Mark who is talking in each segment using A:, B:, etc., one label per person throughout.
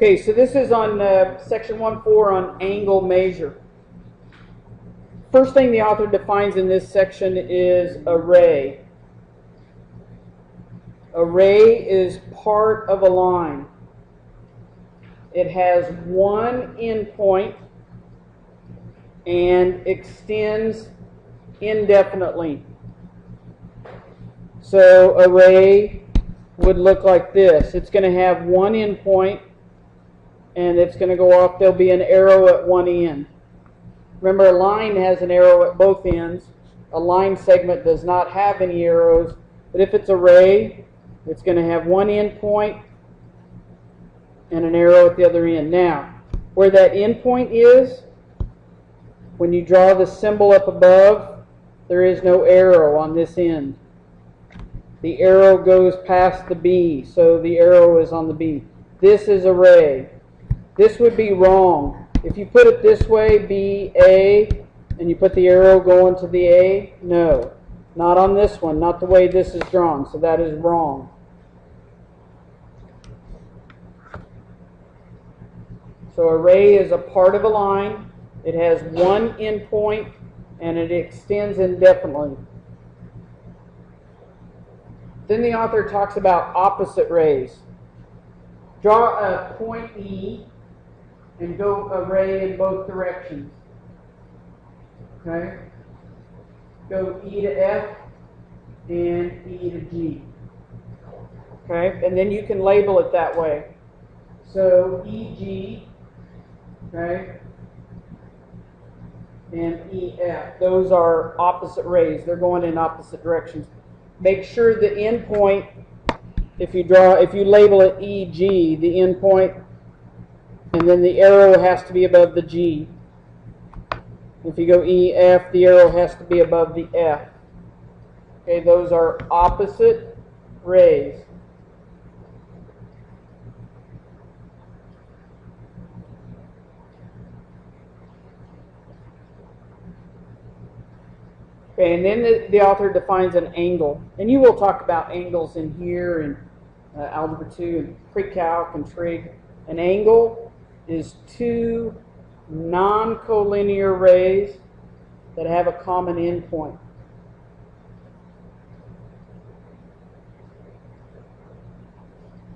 A: Okay, so this is on section 1.4 on angle measure. First thing the author defines in this section is array. Array is part of a line. It has one endpoint and extends indefinitely. So array would look like this. It's going to have one endpoint and it's going to go off. There'll be an arrow at one end. Remember, a line has an arrow at both ends. A line segment does not have any arrows. But if it's array, it's going to have one endpoint and an arrow at the other end. Now, where that endpoint is, when you draw the symbol up above, there is no arrow on this end. The arrow goes past the B, so the arrow is on the B. This is array. This would be wrong. If you put it this way, B, A, and you put the arrow going to the A, no. Not on this one, not the way this is drawn, so that is wrong. So array is a part of a line. It has one endpoint and it extends indefinitely. Then the author talks about opposite rays. Draw a point E and go array in both directions. Okay? Go E to F and E to G. Okay? And then you can label it that way. So EG, okay, and EF. Those are opposite rays. They're going in opposite directions. Make sure the endpoint, if you label it EG, the endpoint, and then the arrow has to be above the G. If you go EF, the arrow has to be above the F. Okay, those are opposite rays. Okay, and then the author defines an angle. And you will talk about angles in here in Algebra 2 and pre-calc and trig. An angle is two non-collinear rays that have a common endpoint.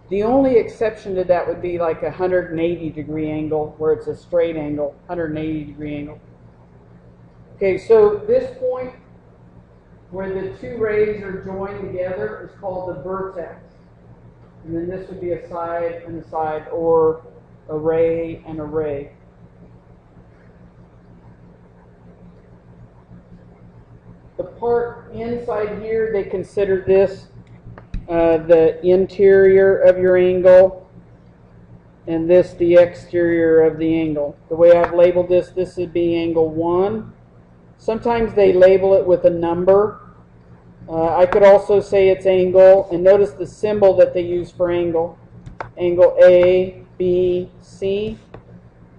A: The only exception to that would be like a 180-degree angle, where it's a straight angle, 180-degree angle. Okay, so this point where the two rays are joined together is called the vertex. And then this would be a side and a side, or a ray and a ray. The part inside here, they consider this the interior of your angle, and this the exterior of the angle. The way I've labeled this would be angle 1. Sometimes they label it with a number. I could also say it's angle, and notice the symbol that they use for angle. Angle A, B, C.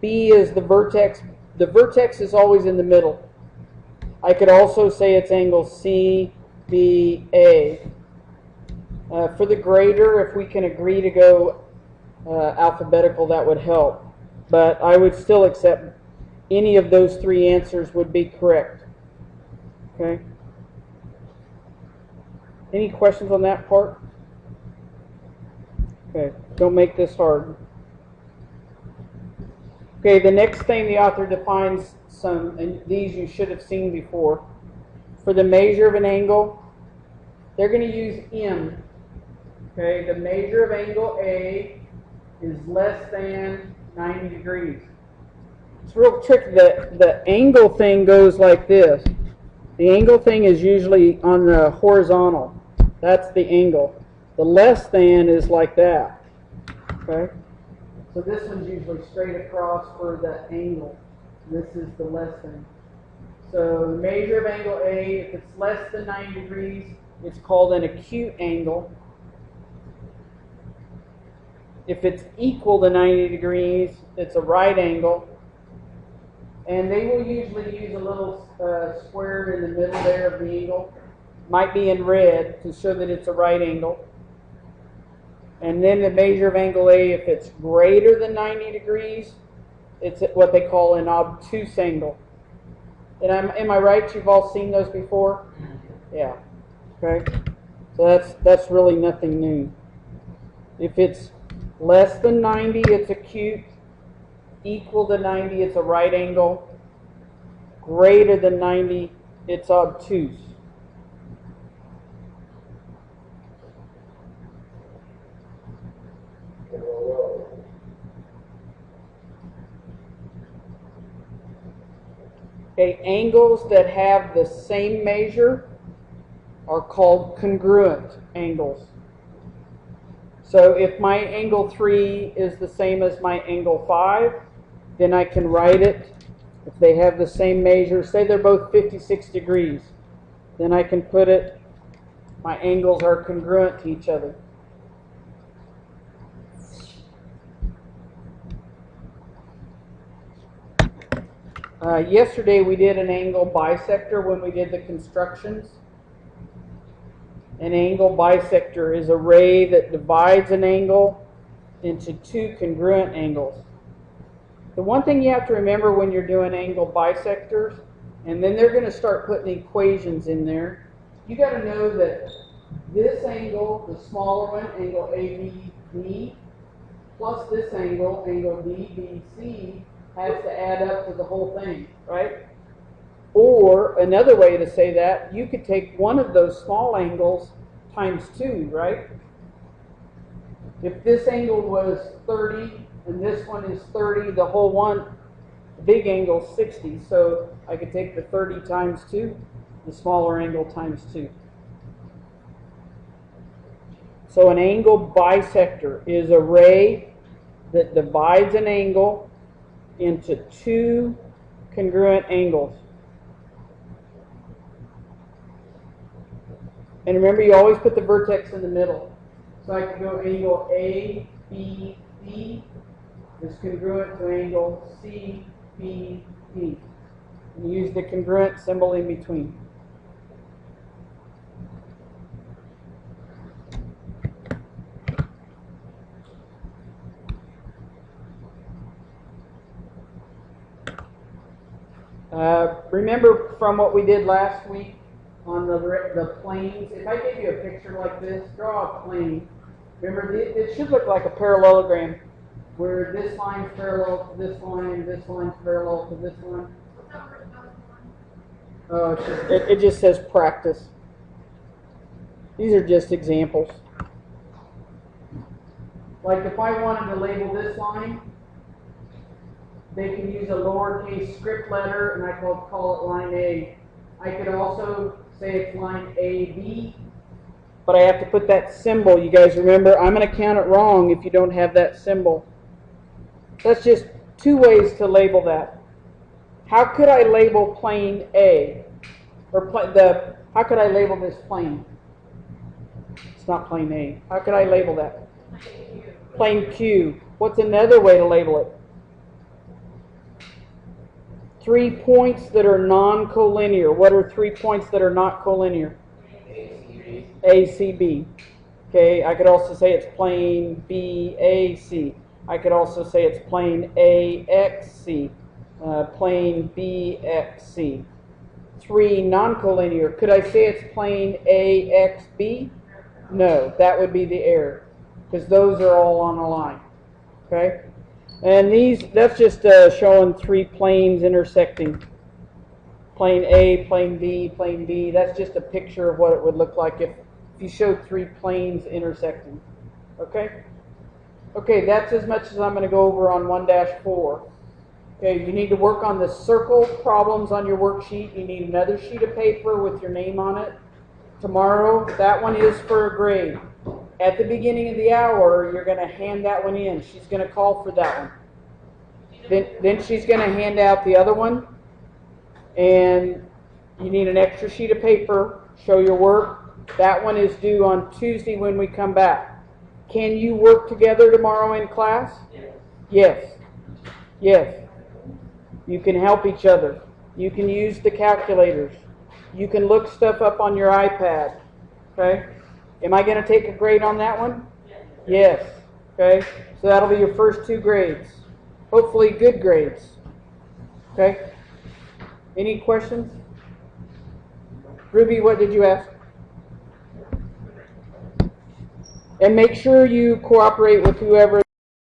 A: B is the vertex. The vertex is always in the middle. I could also say it's angle C, B, A. For the grader, if we can agree to go alphabetical, that would help. But I would still accept any of those three answers would be correct. Okay? Any questions on that part? Okay, don't make this hard. Okay, the next thing the author defines some, and these you should have seen before. For the measure of an angle, they're going to use M. Okay, the measure of angle A is less than 90 degrees. It's real tricky. The angle thing goes like this. The angle thing is usually on the horizontal. That's the angle. The less than is like that. Okay? So this one's usually straight across for the angle. This is the less than. So the measure of angle A, if it's less than 90 degrees, it's called an acute angle. If it's equal to 90 degrees, it's a right angle. And they will usually use a little square in the middle there of the angle. Might be in red to show that it's a right angle. And then the measure of angle A, if it's greater than 90 degrees, it's what they call an obtuse angle. And am I right? You've all seen those before? Yeah. Okay. So that's really nothing new. If it's less than 90, it's acute. Equal to 90, it's a right angle. Greater than 90, it's obtuse. Okay, angles that have the same measure are called congruent angles. So if my angle 3 is the same as my angle 5, then I can write it. If they have the same measure, say they're both 56 degrees, then I can put it, my angles are congruent to each other. Yesterday we did an angle bisector when we did the constructions. An angle bisector is a ray that divides an angle into two congruent angles. The one thing you have to remember when you're doing angle bisectors, and then they're going to start putting equations in there, you got to know that this angle, the smaller one, angle ABD, plus this angle, angle DBC, has to add up to the whole thing, right? Or another way to say that, you could take one of those small angles times 2, right? If this angle was 30 and this one is 30, the whole one, the big angle is 60. So I could take the 30 times 2, the smaller angle times 2. So an angle bisector is a ray that divides an angle into two congruent angles. And remember, you always put the vertex in the middle. So I can go angle ABD is congruent to angle CBD. And use the congruent symbol in between. Remember from what we did last week on the planes, if I gave you a picture like this, draw a plane. Remember, it should look like a parallelogram, where this line's parallel to this line's parallel to this line. Oh, it just says practice. These are just examples. Like if I wanted to label this line, they can use a lowercase script letter, and I call it line A. I could also say it's line AB, but I have to put that symbol. You guys remember, I'm going to count it wrong if you don't have that symbol. That's just two ways to label that. How could I label plane A? Or how could I label this plane? It's not plane A. How could I label that? Plane Q. What's another way to label it? 3 points that are non-collinear. What are 3 points that are not collinear? ACB. Okay, I could also say it's plane BAC. I could also say it's plane AXC, plane BXC. 3 non-collinear. Could I say it's plane AXB? No, that would be the error, because those are all on a line. Okay? And that's just showing 3 planes intersecting. Plane A, plane B, plane B. That's just a picture of what it would look like if you showed 3 planes intersecting. Okay? Okay, that's as much as I'm going to go over on 1-4. Okay, you need to work on the circle problems on your worksheet. You need another sheet of paper with your name on it. Tomorrow, that one is for a grade. At the beginning of the hour, you're going to hand that one in. She's going to call for that one. Then she's going to hand out the other one. And you need an extra sheet of paper. Show your work. That one is due on Tuesday when we come back. Can you work together tomorrow in class? Yes. Yes. You can help each other. You can use the calculators. You can look stuff up on your iPad. Okay? Am I going to take a grade on that one? Yes. Okay? So that'll be your first 2 grades. Hopefully good grades. Okay? Any questions? Ruby, what did you ask? And make sure you cooperate with whoever